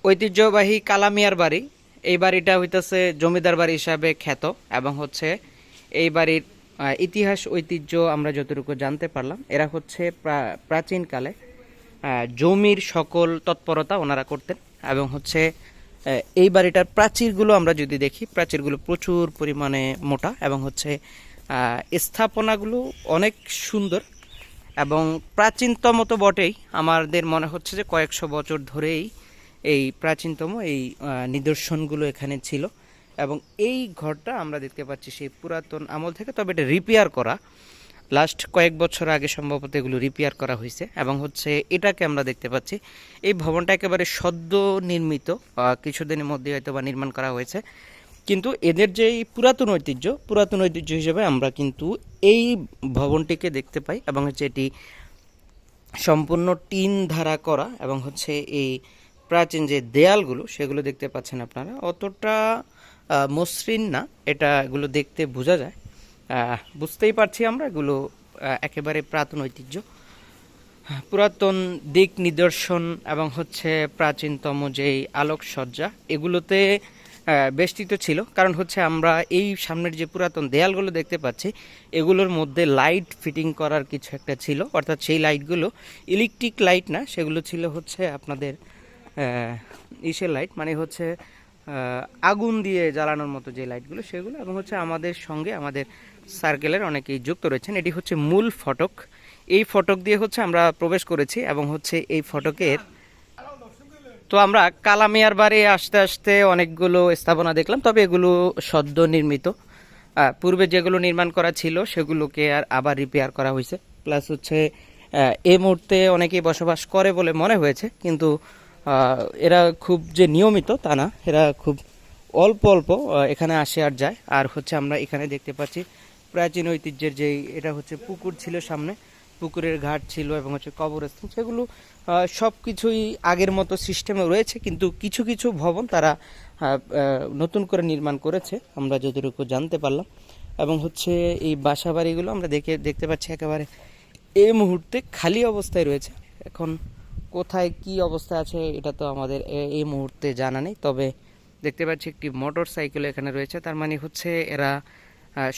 ঐতিহ্যবাহী কালামিয়ার বাড়ি। এই বাড়িটা হইতেছে জমিদার বাড়ি হিসাবে খ্যাত এবং হচ্ছে এই বাড়ির ইতিহাস ঐতিহ্য আমরা যতটুকু জানতে পারলাম, এরা হচ্ছে প্রাচীনকালে জমির সকল তৎপরতা ওনারা করতেন এবং হচ্ছে এই বাড়িটার প্রাচীরগুলো আমরা যদি দেখি, প্রাচীরগুলো প্রচুর পরিমাণে মোটা এবং হচ্ছে স্থাপনাগুলো অনেক সুন্দর এবং প্রাচীনতম তো বটেই। আমাদের মনে হচ্ছে যে কয়েকশো বছর ধরেই এই প্রাচীনতম এই নিদর্শনগুলো এখানে ছিল এবং এই ঘরটা আমরা দেখতে পাচ্ছি সেই পুরাতন আমল থেকে, তবে এটা রিপেয়ার করা, লাস্ট কয়েক বছর আগে সম্ভবত এগুলো রিপেয়ার করা হয়েছে এবং হচ্ছে এটাকে আমরা দেখতে পাচ্ছি এই ভবনটা একেবারে সদ্য নির্মিত, কিছুদিনের মধ্যে হয়তো বা নির্মাণ করা হয়েছে। কিন্তু এদের যে পুরাতন ঐতিহ্য হিসেবে আমরা কিন্তু এই ভবনটিকে দেখতে পাই এবং হচ্ছে এটি সম্পূর্ণ টিন দ্বারা করা এবং হচ্ছে এই প্রাচীন যে দেয়ালগুলো সেগুলো দেখতে পাচ্ছেন আপনারা, অতটা মসৃণ না, এগুলো দেখতে বোঝা যায়, বুঝতেই পারছি আমরা এগুলো একেবারে পুরাতন ঐতিহ্য, পুরাতন দিক নিদর্শন এবং হচ্ছে প্রাচীনতম যেই আলোকসজ্জা এগুলোতে বেষ্টিত ছিল। কারণ হচ্ছে আমরা এই সামনের যে পুরাতন দেয়ালগুলো দেখতে পাচ্ছি এগুলোর মধ্যে লাইট ফিটিং করার কিছু একটা ছিল, অর্থাৎ সেই লাইটগুলো ইলেকট্রিক লাইট না, সেগুলো ছিল হচ্ছে আপনাদের ইসের লাইট, মানে হচ্ছে আগুন দিয়ে জ্বালানোর মতো যে লাইটগুলো সেগুলো, এবং হচ্ছে আমাদের সঙ্গে আমাদের সার্কেলের অনেকেই যুক্ত রয়েছেন। এটি হচ্ছে মূল ফটক, এই ফটক দিয়ে হচ্ছে আমরা প্রবেশ করেছি এবং হচ্ছে এই ফটকের তো আমরা কালামিয়ার বাড়ি আসতে আসতে অনেকগুলো স্থাপনা দেখলাম, তবে এগুলো সদ্য নির্মিত, পূর্বে যেগুলো নির্মাণ করা ছিল সেগুলোকে আবার রিপেয়ার করা হয়েছে। প্লাস হচ্ছে এই মুহূর্তে অনেকেই বসবাস করে বলে মনে হয়েছে, কিন্তু এরা খুব যে নিয়মিত তা না, এরা খুব অল্প অল্প এখানে আসে আর যায়। আর হচ্ছে আমরা এখানে দেখতে পাচ্ছি প্রাচীন ঐতিহ্যের যেই, এটা হচ্ছে পুকুর ছিল সামনে, পুকুরের ঘাট ছিল এবং হচ্ছে কবরস্থান, সেগুলো সব কিছুই আগের মতো সিস্টেমে রয়েছে, কিন্তু কিছু কিছু ভবন তারা নতুন করে নির্মাণ করেছে আমরা যতটুকু জানতে পারলাম। এবং হচ্ছে এই বাসা বাড়িগুলো আমরা দেখতে পাচ্ছি একেবারে এই মুহূর্তে খালি অবস্থায় রয়েছে। এখন কোথায় কি অবস্থা আছে এটা তো আমাদের এই মুহূর্তে জানা নেই, তবে দেখতে পাচ্ছি একটি মোটর সাইকেল এখানে রয়েছে, তার মানে হচ্ছে এরা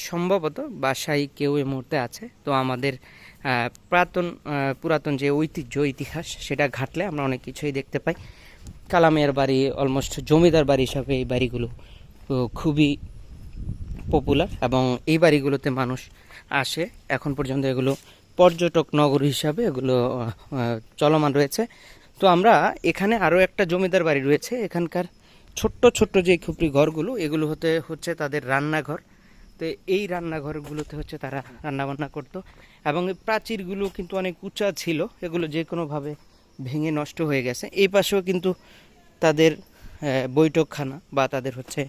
সম্ভবত বাসায় কেউ এই মুহূর্তে আছে। তো আমাদের পুরাতন যে ইতিহাস সেটা ঘাটলে আমরা অনেক কিছুই দেখতে পাই। কালামিয়ার বাড়ি অলমোস্ট জমিদার বাড়ি হিসাবে এই বাড়িগুলো খুবই পপুলার এবং এই বাড়িগুলোতে মানুষ আসে, এখন পর্যন্ত এগুলো পর্যটক নগর হিসাবে এগুলো চলমান রয়েছে। তো আমরা এখানে আরও একটা জমিদার বাড়ি রয়েছে, এখানকার ছোট্ট ছোট্ট যে খুপড়ি ঘরগুলো এগুলো হচ্ছে তাদের রান্নাঘর। তো এই রান্নাঘরগুলোতে হচ্ছে তারা রান্নাবান্না করতো এবং এই প্রাচীরগুলো কিন্তু অনেক উঁচা ছিল, এগুলো যে কোনোভাবে ভেঙে নষ্ট হয়ে গেছে। এই পাশেও কিন্তু তাদের বৈঠকখানা বা তাদের হচ্ছে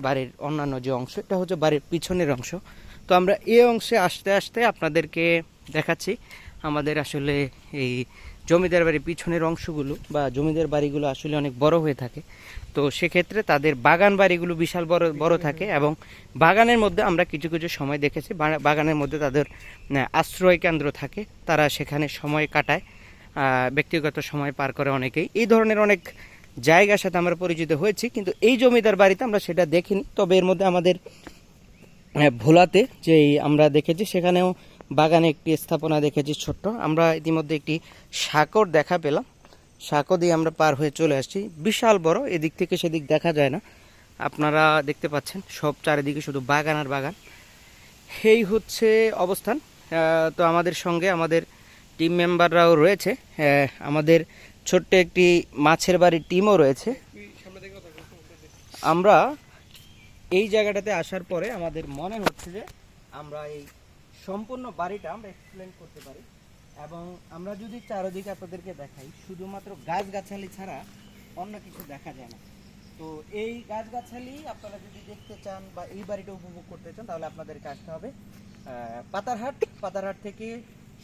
বাড়ির অন্যান্য যে অংশ, এটা হচ্ছে বাড়ির পিছনের অংশ। তো আমরা এই অংশে আসতে আসতে আপনাদেরকে দেখাচ্ছি আমাদের আসলে এই জমিদার বাড়ির পিছনের অংশগুলো বা জমিদার বাড়িগুলো আসলে অনেক বড় হয়ে থাকে। তো সেক্ষেত্রে তাদের বাগান বাড়িগুলো বিশাল বড় বড় থাকে এবং বাগানের মধ্যে আমরা কিছু কিছু সময় দেখেছি বাগানের মধ্যে তাদের আশ্রয় কেন্দ্র থাকে, তারা সেখানে সময় কাটায়, ব্যক্তিগত সময় পার করে অনেকেই। এই ধরনের অনেক জায়গার সাথে আমরা পরিচিত হয়েছি, কিন্তু এই জমিদার বাড়িতে আমরা সেটা দেখিনি। তবে এর মধ্যে আমাদের ভোলাতে যেই আমরা দেখেছি সেখানেও বাগানে একটি স্থাপনা দেখেছি ছোট্ট, আমরা ইতিমধ্যে একটি সাঁকর দেখা পেলাম, সাঁকো দিয়ে আমরা পার হয়ে চলে আসছি, বিশাল বড়, এদিক থেকে সেদিক দেখা যায় না, আপনারা দেখতে পাচ্ছেন সব চারিদিকে শুধু বাগান আর বাগান। এই হচ্ছে অবস্থান। তো আমাদের সঙ্গে আমাদের টিম মেম্বাররাও রয়েছে, আমাদের ছোট্ট একটি মাছের বাড়ির টিমও রয়েছে। আমরা এই জায়গাটাতে আসার পরে আমাদের মনে হচ্ছে যে আমরা এই সম্পূর্ণ বাড়িটা আমরা এক্সপ্লেন করতে পারি এবং আমরা যদি চারদিকে আপনাদেরকে দেখাই, শুধুমাত্র গাছগাছালি ছাড়া অন্য কিছু দেখা যায় না। তো এই গাছগাছালি আপনারা যদি দেখতে চান বা এই বাড়িটা উপভোগ করতে চান তাহলে আপনাদেরকে আসতে হবে পাতারহাট থেকে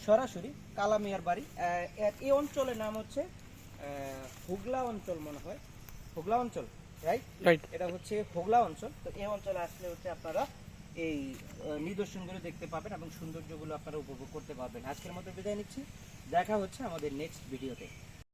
সরাসরি কালামিয়ার বাড়ি। এই অঞ্চলের নাম হচ্ছে হোগলা অঞ্চল, মনে হয় হোগলা অঞ্চল, রাইট, এটা হচ্ছে হোগলা অঞ্চল। তো এই অঞ্চলে আসলে হচ্ছে আপনারা এই নিদর্শনগুলো দেখতে পাবেন এবং সৌন্দর্যগুলো আপনারা উপভোগ করতে পারবেন। আজকের মতো বিদায় নিচ্ছি, দেখা হচ্ছে আমাদের নেক্সট ভিডিওতে।